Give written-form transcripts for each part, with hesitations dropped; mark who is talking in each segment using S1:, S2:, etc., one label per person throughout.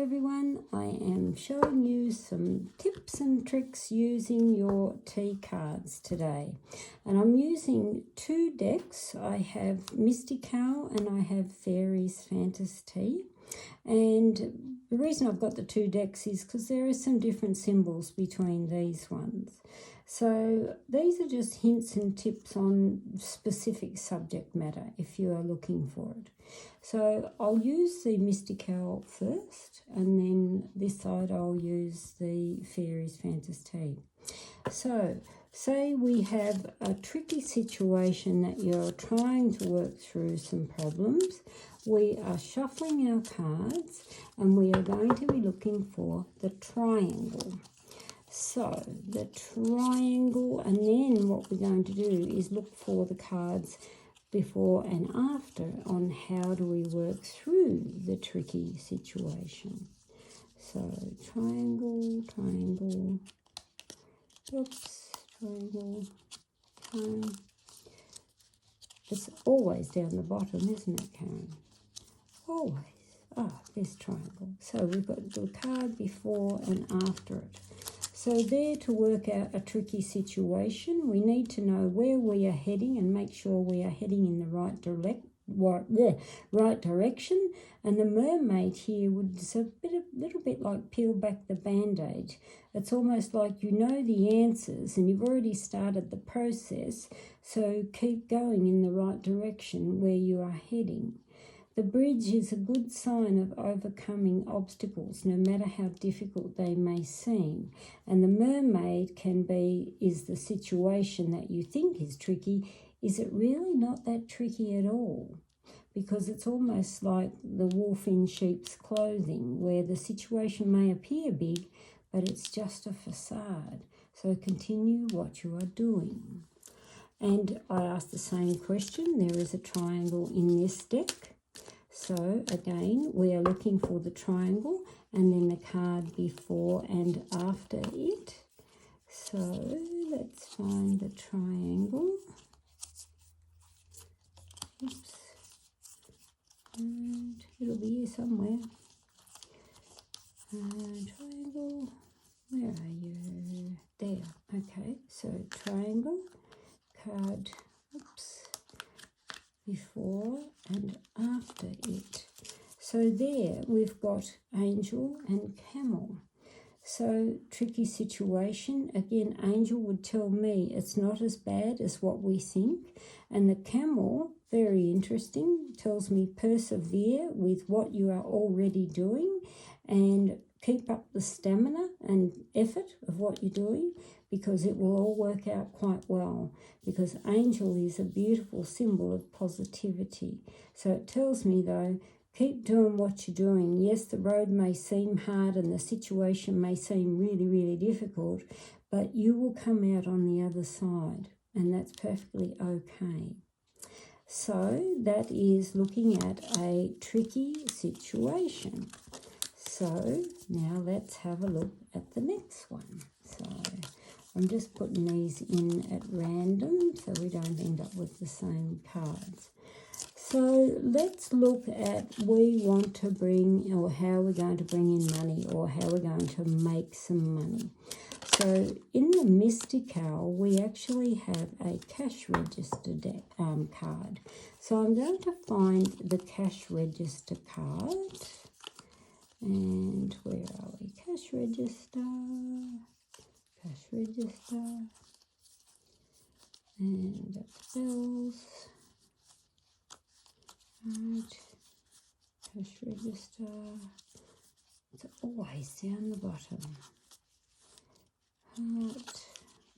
S1: everyone, I am showing you some tips and tricks using your tea cards today, and I'm using two decks. I have Mystical and I have Fairies Fantasy Tea, and the reason I've got the two decks is because there are some different symbols between these ones. So these are just hints and tips on specific subject matter if you are looking for it. So I'll use the Mystical first, and then this side I'll use the Fairies Fantasy Tea. So say we have a tricky situation that you're trying to work through some problems. We are shuffling our cards and we are going to be looking for the triangle. So the triangle, and then what we're going to do is look for the cards before and after on how do we work through the tricky situation. So triangle, triangle, oops, triangle, Karen. It's always down the bottom, isn't it, Karen? Always. Ah, there's triangle. So we've got the card before and after it. So there, to work out a tricky situation, we need to know where we are heading and make sure we are heading in the right direction. And the mermaid here is a little bit like peel back the band-aid. It's almost like you know the answers and you've already started the process, so keep going in the right direction where you are heading. The bridge is a good sign of overcoming obstacles, no matter how difficult they may seem. And the mermaid is the situation that you think is tricky. Is it really not that tricky at all? Because it's almost like the wolf in sheep's clothing, where the situation may appear big, but it's just a facade. So continue what you are doing. And I asked the same question. There is a triangle in this deck. So again, we are looking for the triangle and then the card before and after it. So let's find the triangle. Oops. And it'll be here somewhere. Triangle, where are you? There. Okay, so triangle, card, oops, before and after it. So there we've got angel and camel. So tricky situation. Again, angel would tell me it's not as bad as what we think. And the camel, very interesting, tells me persevere with what you are already doing and keep up the stamina and effort of what you're doing, because it will all work out quite well, because angel is a beautiful symbol of positivity. So it tells me, though, keep doing what you're doing. Yes, the road may seem hard and the situation may seem really, really difficult, but you will come out on the other side, and that's perfectly okay. So that is looking at a tricky situation. So now let's have a look at the next one. So I'm just putting these in at random so we don't end up with the same cards. So let's look at we want to bring, or how we're going to bring in money, or how we're going to make some money. So in the Mystical, we actually have a cash register card. So I'm going to find the cash register card. And where are we? Cash register. Cash register, and that's bells, right, cash register, it's always down the bottom, heart,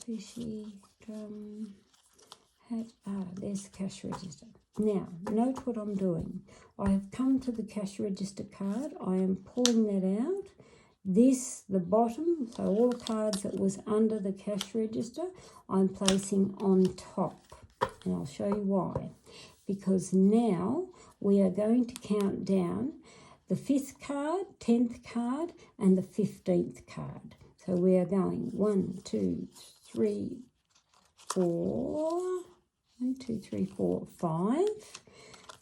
S1: fishy, drum, hat, there's the cash register. Now, note what I'm doing. I have come to the cash register card, I am pulling that out. This, the bottom, so all the cards that was under the cash register, I'm placing on top. And I'll show you why. Because now we are going to count down the 5th card, 10th card, and the 15th card. So we are going 1, 2, 3, 4, 1, 2, 3, 4, 5,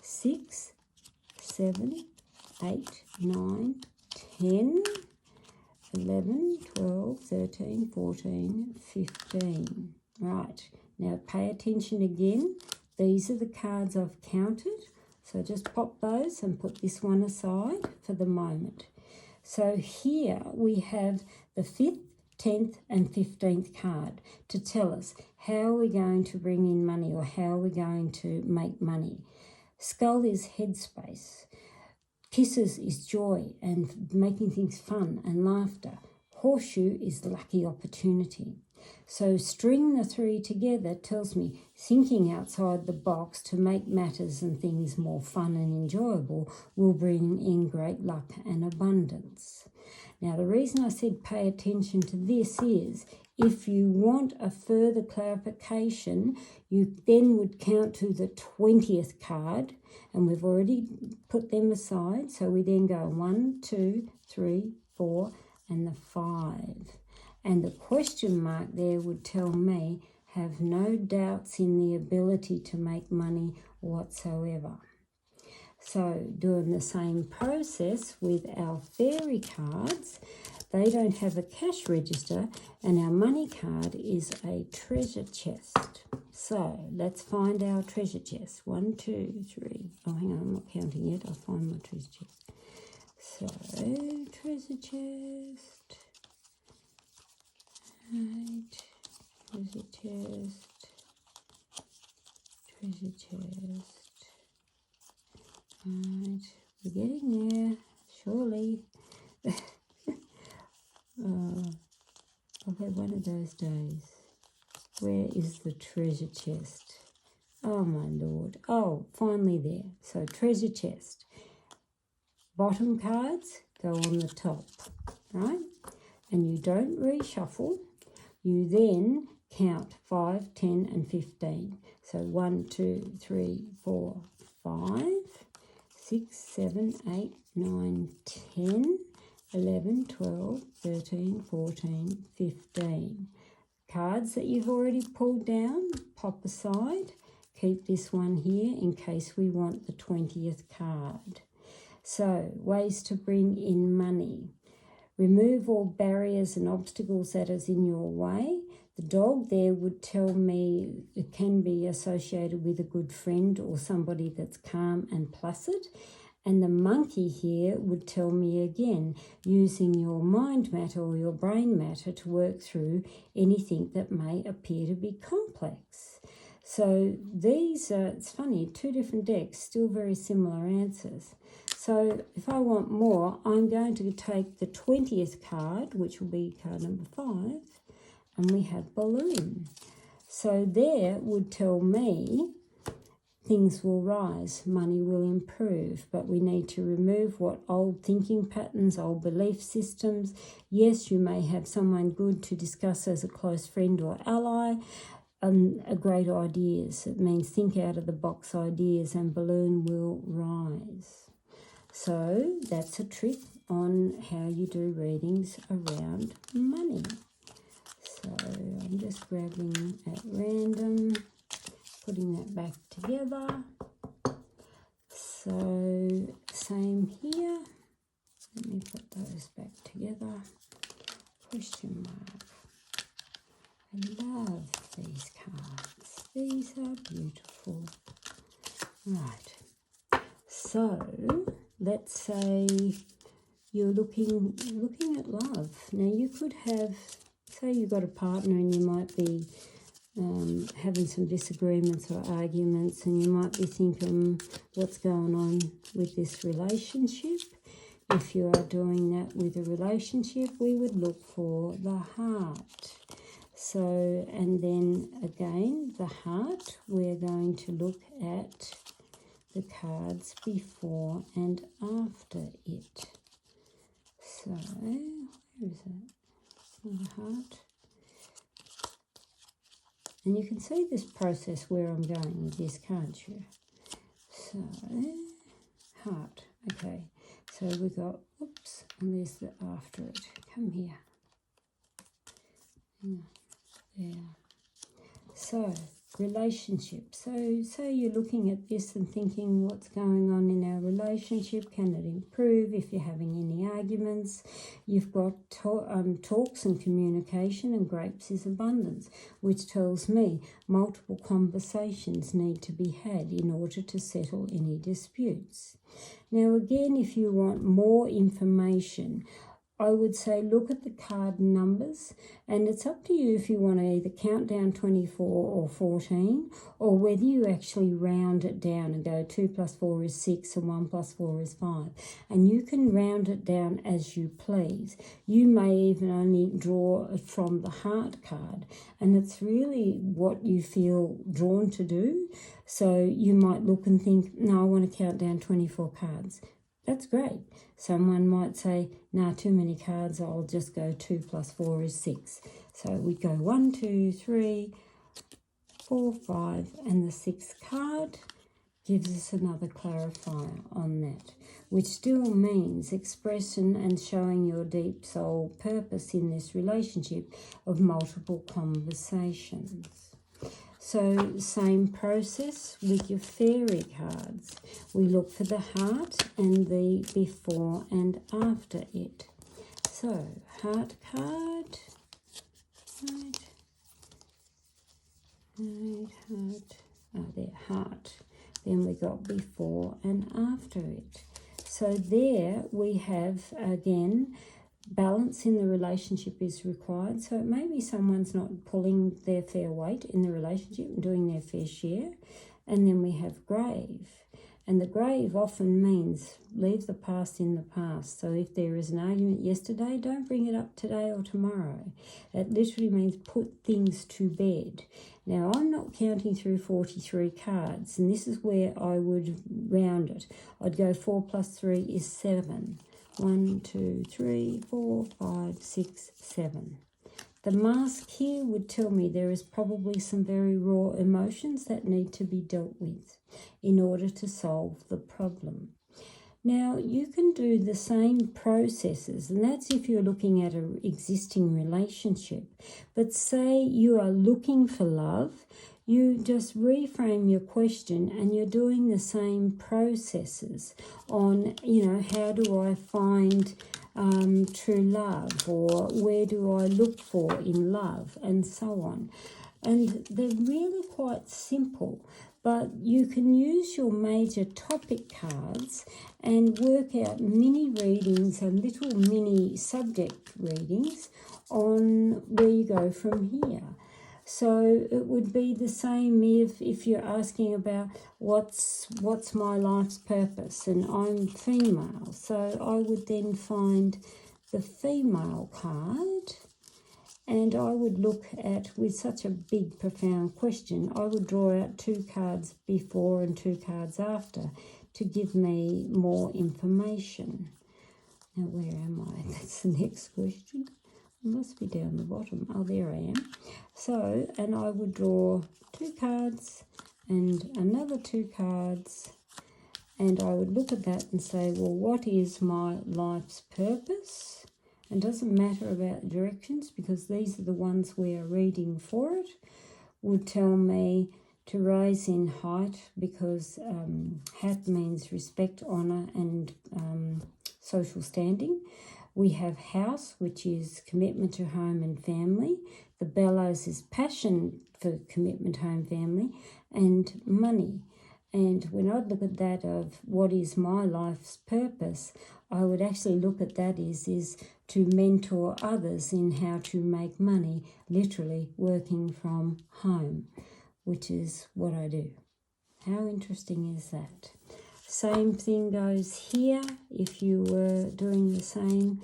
S1: 6, 7, 8, 9, 10, 11, 12, 13, 14, 15. Right, now pay attention again. These are the cards I've counted. So just pop those and put this one aside for the moment. So here we have the 5th, 10th and 15th card to tell us how we're going to bring in money or how we're going to make money. Skull is headspace. Kisses is joy and making things fun and laughter. Horseshoe is lucky opportunity. So string the 3 together tells me thinking outside the box to make matters and things more fun and enjoyable will bring in great luck and abundance. Now the reason I said pay attention to this is if you want a further clarification, you then would count to the 20th card, and we've already put them aside. So we then go 1, 2, 3, 4 and the 5. And the question mark there would tell me have no doubts in the ability to make money whatsoever. So doing the same process with our fairy cards, they don't have a cash register and our money card is a treasure chest. So let's find our treasure chest. 1, 2, 3. Oh, hang on, I'm not counting yet. I'll find my treasure chest. So treasure chest. Right, treasure chest, treasure chest. Right, we're getting there, surely. I've had one of those days. Where is the treasure chest? Oh my Lord. Oh, finally there. So treasure chest. Bottom cards go on the top, right? And you don't reshuffle. You then count 5, 10 and 15. So 1, 2, 3, 4, 5, 6, 7, 8, 9, 10, 11, 12, 13, 14, 15. Cards that you've already pulled down, pop aside. Keep this one here in case we want the 20th card. So, ways to bring in money. Remove all barriers and obstacles that is in your way. The dog there would tell me it can be associated with a good friend or somebody that's calm and placid. And the monkey here would tell me again, using your mind matter or your brain matter to work through anything that may appear to be complex. So these are, it's funny, 2 different decks, still very similar answers. So if I want more, I'm going to take the 20th card, which will be card number 5, and we have balloon. So there would tell me things will rise, money will improve, but we need to remove what old thinking patterns, old belief systems. Yes, you may have someone good to discuss as a close friend or ally, great ideas. It means think out of the box ideas and balloon will rise. So that's a trick on how you do readings around money. So I'm just grabbing at random, putting that back together. So same here. Let me put those back together. Question mark. I love these cards. These are beautiful. Right. So let's say you're looking at love. Now you could have, say you've got a partner and you might be having some disagreements or arguments, and you might be thinking what's going on with this relationship. If you are doing that with a relationship, we would look for the heart. So, and then again, the heart, we're going to look at the cards before and after it. So, where is it? The heart. And you can see this process where I'm going with this, can't you? So, heart. Okay, so we got, oops, and there's the after it. Come here. There. So, relationship. So say you're looking at this and thinking, what's going on in our relationship? Can it improve? If you're having any arguments, you've got talks and communication, and grapes is abundance, which tells me multiple conversations need to be had in order to settle any disputes. Now again, if you want more information, I would say look at the card numbers, and it's up to you if you want to either count down 24 or 14, or whether you actually round it down and go 2 plus 4 is 6 and 1 plus 4 is 5. And you can round it down as you please. You may even only draw it from the heart card, and it's really what you feel drawn to do. So you might look and think, no, I want to count down 24 cards. That's great. Someone might say, nah, too many cards, I'll just go 2 plus 4 is 6. So we go 1, 2, 3, 4, 5, and the 6th card gives us another clarifier on that, which still means expression and showing your deep soul purpose in this relationship of multiple conversations. So same process with your fairy cards. We look for the heart and the before and after it. So heart card, right, heart, heart. Then we got before and after it. So there we have, again, balance in the relationship is required. So it may be someone's not pulling their fair weight in the relationship and doing their fair share. And then we have grave. And the grave often means leave the past in the past. So if there is an argument yesterday, don't bring it up today or tomorrow. It literally means put things to bed. Now, I'm not counting through 43 cards, and this is where I would round it. I'd go 4 plus 3 is 7. 1, 2, 3, 4, 5, 6, 7. The mask here would tell me there is probably some very raw emotions that need to be dealt with in order to solve the problem. Now, you can do the same processes, and that's if you're looking at an existing relationship. But say you are looking for love, you just reframe your question and you're doing the same processes on, how do I find true love, or where do I look for in love, and so on. And they're really quite simple, but you can use your major topic cards and work out mini readings and little mini subject readings on where you go from here. So it would be the same if you're asking about what's my life's purpose, and I'm female. So I would then find the female card, and I would look at, with such a big, profound question, I would draw out 2 cards before and 2 cards after to give me more information. Now, where am I? That's the next question. It must be down the bottom. Oh, there I am. So, and I would draw 2 cards and another 2 cards, and I would look at that and say, well, what is my life's purpose? And doesn't matter about the directions, because these are the ones we are reading for it. Would tell me to rise in height, because hat means respect, honour, and social standing. We have house, which is commitment to home and family. The bellows is passion for commitment, home, family, and money. And when I look at that of what is my life's purpose, I would actually look at that is to mentor others in how to make money, literally working from home, which is what I do. How interesting is that? Same thing goes here. If you were doing the same,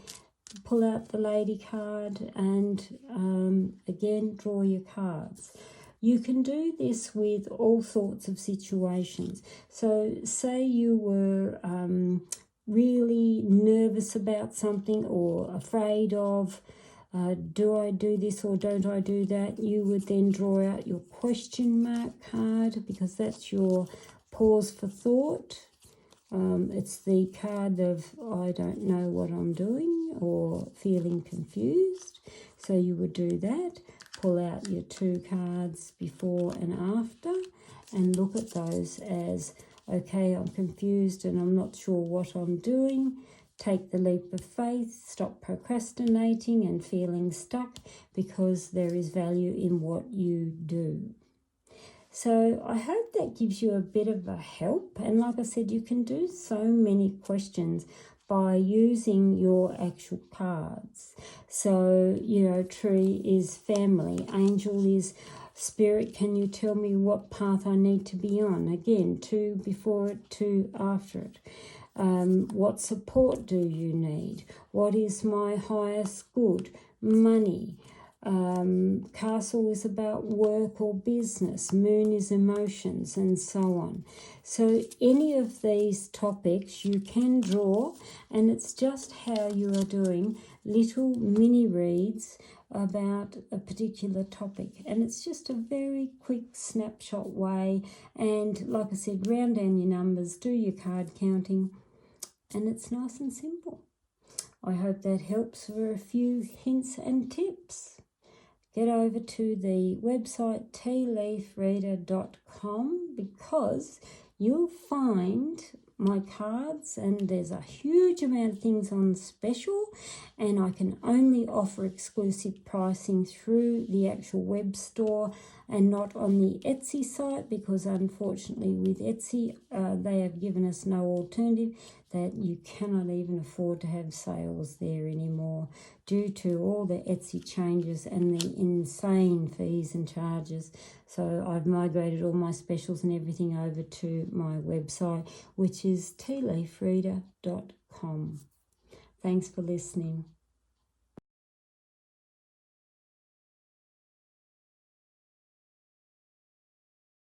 S1: pull out the lady card and again draw your cards. You can do this with all sorts of situations. So say you were really nervous about something or afraid of, do I do this or don't I do that? You would then draw out your question mark card, because that's your pause for thought. It's the card of I don't know what I'm doing or feeling confused. So you would do that. pull out your 2 cards before and after and look at those as, okay, I'm confused and I'm not sure what I'm doing. Take the leap of faith, stop procrastinating and feeling stuck, because there is value in what you do. So I hope that gives you a bit of a help. And like I said, you can do so many questions by using your actual cards. So, tree is family, angel is spirit. Can you tell me what path I need to be on? Again, 2 before it, 2 after it. What support do you need? What is my highest good? Money. Castle is about work or business. Moon is emotions, and so on. So any of these topics you can draw, and it's just how you are doing little mini reads about a particular topic, and it's just a very quick snapshot way. And like I said, round down your numbers, do your card counting, and it's nice and simple. I hope that helps for a few hints and tips. Get over to the website tealeafreading.com, because you'll find my cards, and there's a huge amount of things on special, and I can only offer exclusive pricing through the actual web store and not on the Etsy site, because unfortunately with Etsy they have given us no alternative, that you cannot even afford to have sales there anymore due to all the Etsy changes and the insane fees and charges. So I've migrated all my specials and everything over to my website, which is tealeafreading.com. Thanks for listening.